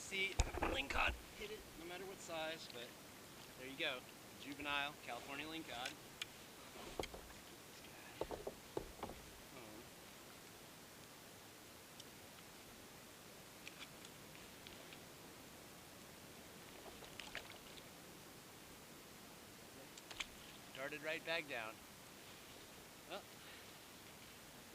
see Lingcod hit it no matter what size, but there you go. Juvenile California Lingcod. Darted right back down. Well,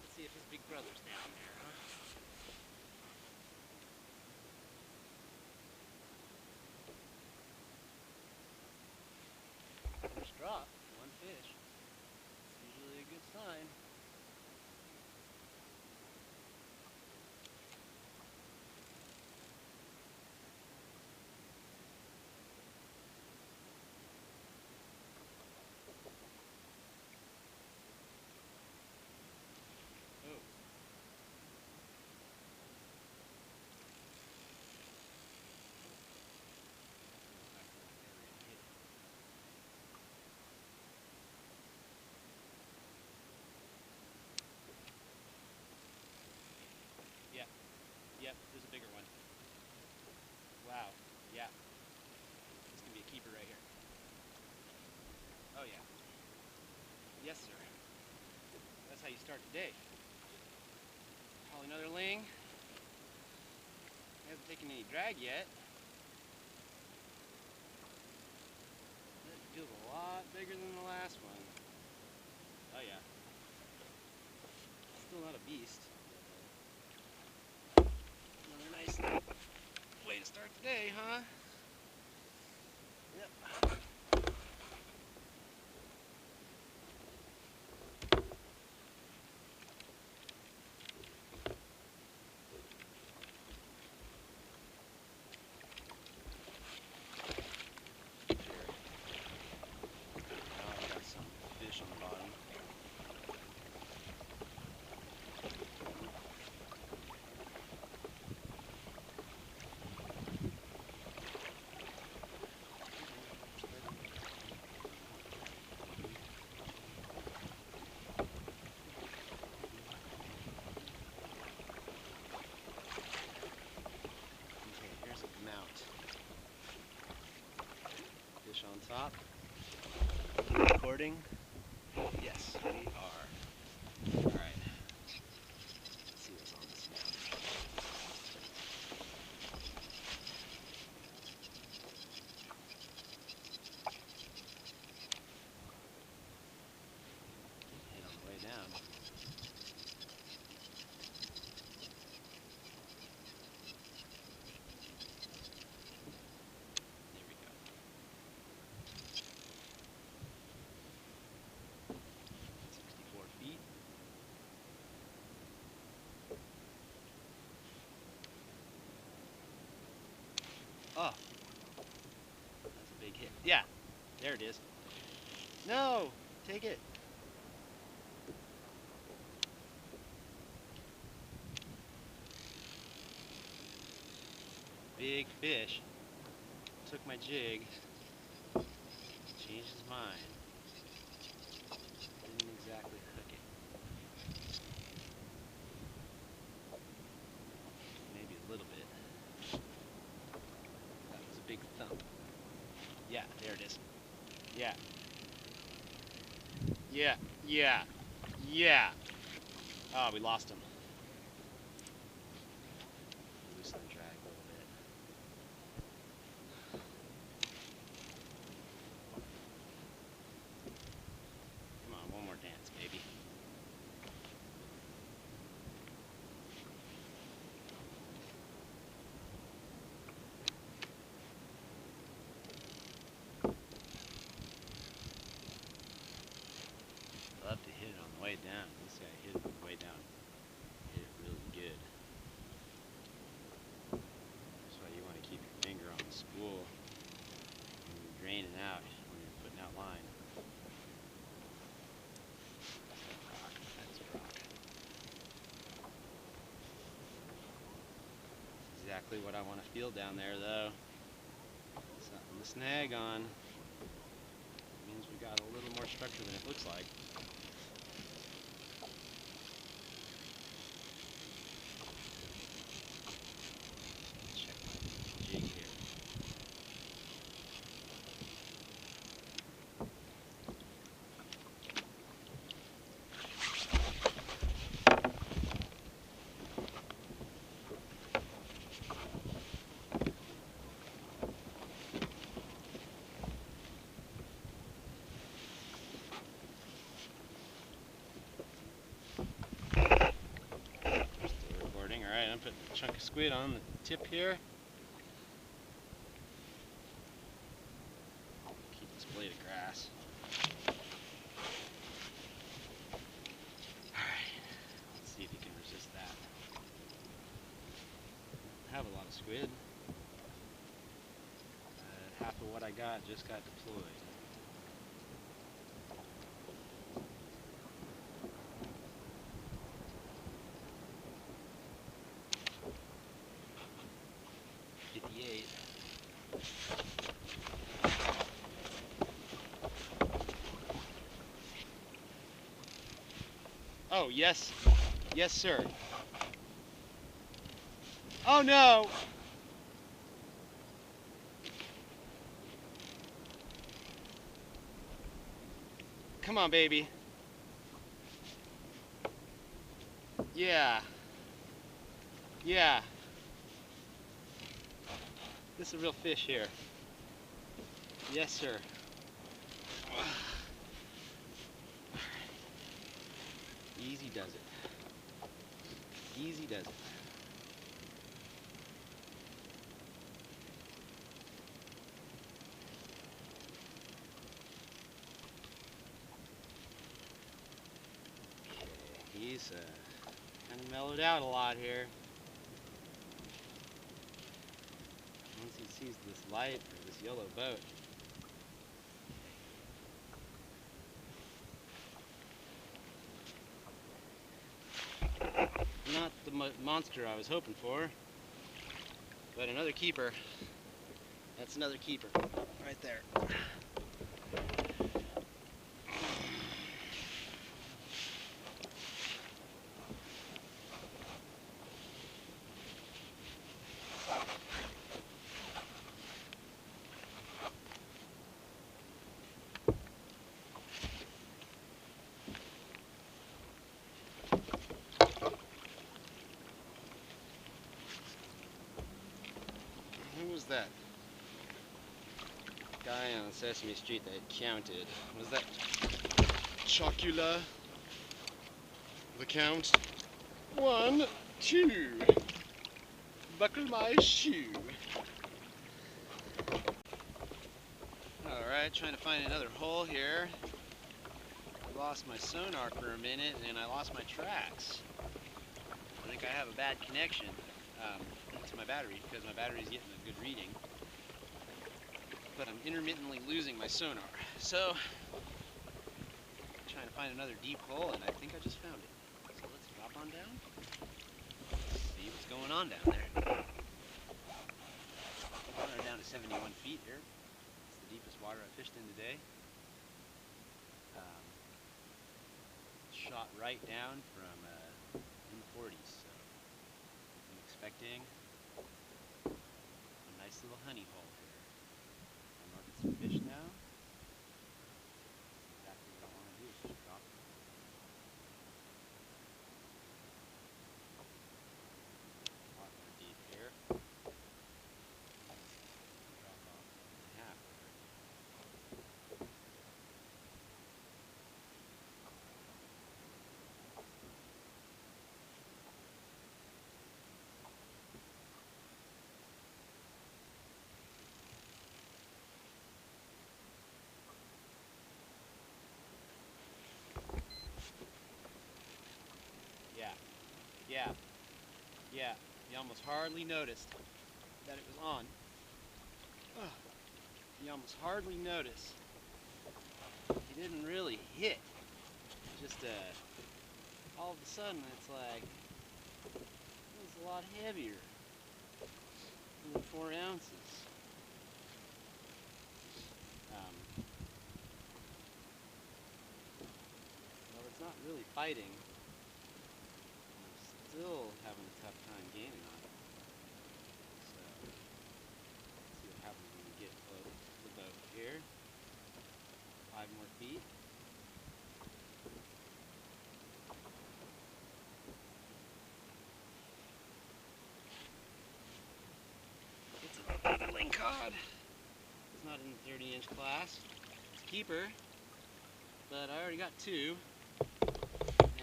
let's see if his big brother's down there, huh? First drop, one fish. It's usually a good sign. Oh. Yeah. Yep, there's a bigger one. Wow. Yeah. This can be a keeper right here. Oh yeah. Yes, sir. That's how you start the day. Probably another ling. Hasn't taken any drag yet. That feels a lot bigger than the last one. Oh yeah. Still not a beast. Another nice way to start the day, huh? Yep. Fish on top. Recording? Yes, we are. Alright. Let's see what's on this mount. Hit on the way down. There we go. 64 feet. Oh, that's a big hit. Yeah, there it is. No, take it. Big fish. Took my jig. Changed his mind. Didn't exactly hook it. Maybe a little bit. That was a big thump. Yeah, there it is. Yeah. Yeah, yeah, yeah. Oh, we lost him. Loosen the drag a little bit. Come on, one more dance, baby. Love to hit it on the way down. This guy hit it on the way down. Hit it really good. That's why you want to keep your finger on the spool when you're draining out, when you're putting out line. That's rock. That's exactly what I want to feel down there, though. Something to snag on. Means we got a little more structure than it looks like. Check my put a chunk of squid on the tip here. Keep this blade of grass. Alright, let's see if you can resist that. I have a lot of squid. Half of what I got just got deployed. Oh, yes. Yes, sir. Oh, no. Come on, baby. Yeah. Yeah. This is a real fish here. Yes, sir. Easy does it. Easy does it. He's kind of mellowed out a lot here. Once he sees this light or this yellow boat. Not the monster I was hoping for, but another keeper. That's another keeper right there. Who was that guy on Sesame Street that counted? Was that Chocula? The count? 1, 2. Buckle my shoe. Alright, trying to find another hole here. I lost my sonar for a minute and I lost my tracks. I think I have a bad connection to my battery because my battery's getting a good reading. But I'm intermittently losing my sonar. So, I'm trying to find another deep hole and I think I just found it. So let's drop on down. See what's going on down there. Water down to 71 feet here. It's the deepest water I fished in today. Shot right down from in the 40s. So I'm expecting a nice little honey hole here. I'm gonna get some fish now. That's exactly what I want to do. Just drop. A lot more deep here. Drop off in half there. Yeah, you almost hardly noticed that it was on. You almost hardly noticed. He didn't really hit. Just all of a sudden it's like, it was a lot heavier than 4 ounces. Well, it's not really fighting. Still having a tough time gaining on it. So, let's see what happens when we get close to the boat here. 5 more feet. It's a Lingcod. It's not in the 30-inch class. It's a keeper, but I already got 2,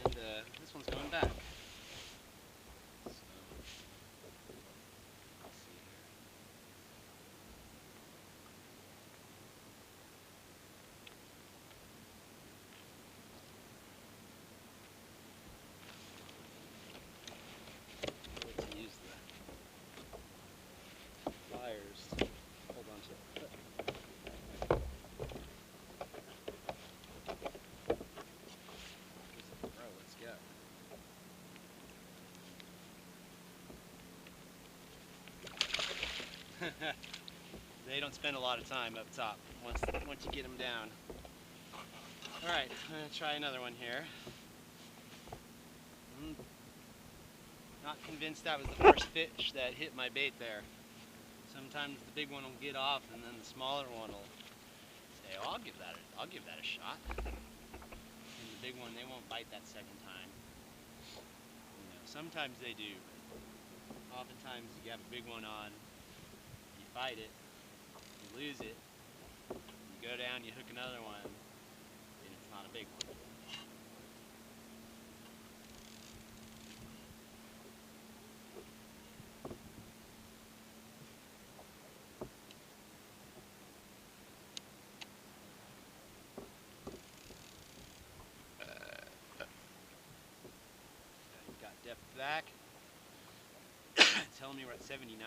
and this one's going back. They don't spend a lot of time up top once you get them down. All right, I'm gonna try another one here. Not convinced that was the first fish that hit my bait there. Sometimes the big one will get off, and then the smaller one will say, "Oh, I'll give that a shot." And the big one, they won't bite that second time. You know, sometimes they do. But oftentimes you have a big one on, you fight it, you lose it, you go down, you hook another one, and it's not a big one. Got depth back. Telling me we're at 79.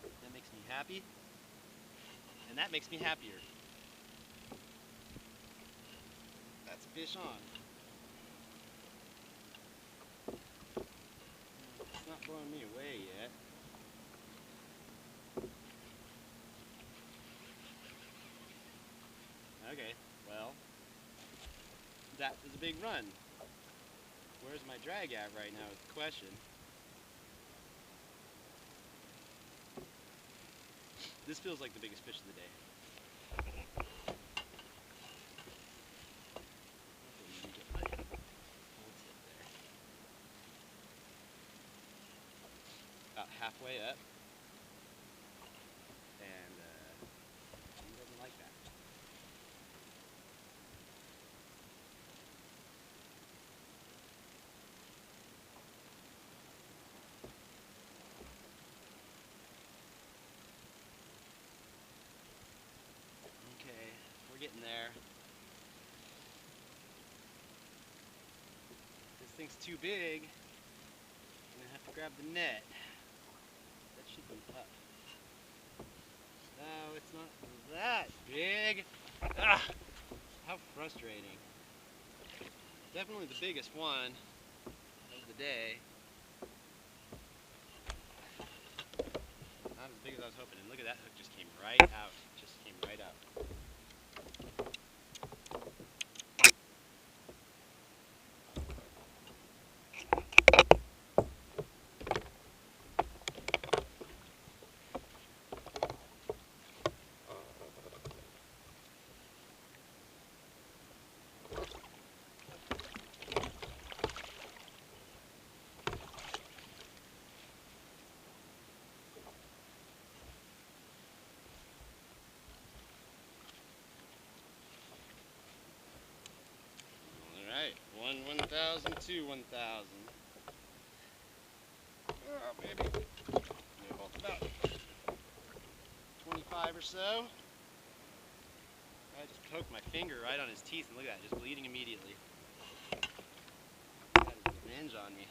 That makes me happy. And that makes me happier. That's a fish on. It's not blowing me away yet. Okay, well, that was a big run. Where's my drag at right now is the question. This feels like the biggest fish of the day. About halfway up, and he doesn't like that. Okay, we're getting there. This thing's too big. I'm gonna have to grab the net. That should be up. No, it's not that big. Ah, how frustrating. Definitely the biggest one of the day. Not as big as I was hoping. And look at that hook, just came right out. Just came right out. One 1,000, two 1,000. Oh, maybe both about 25 or so. I just poked my finger right on his teeth, and look at that, just bleeding immediately. That is revenge on me.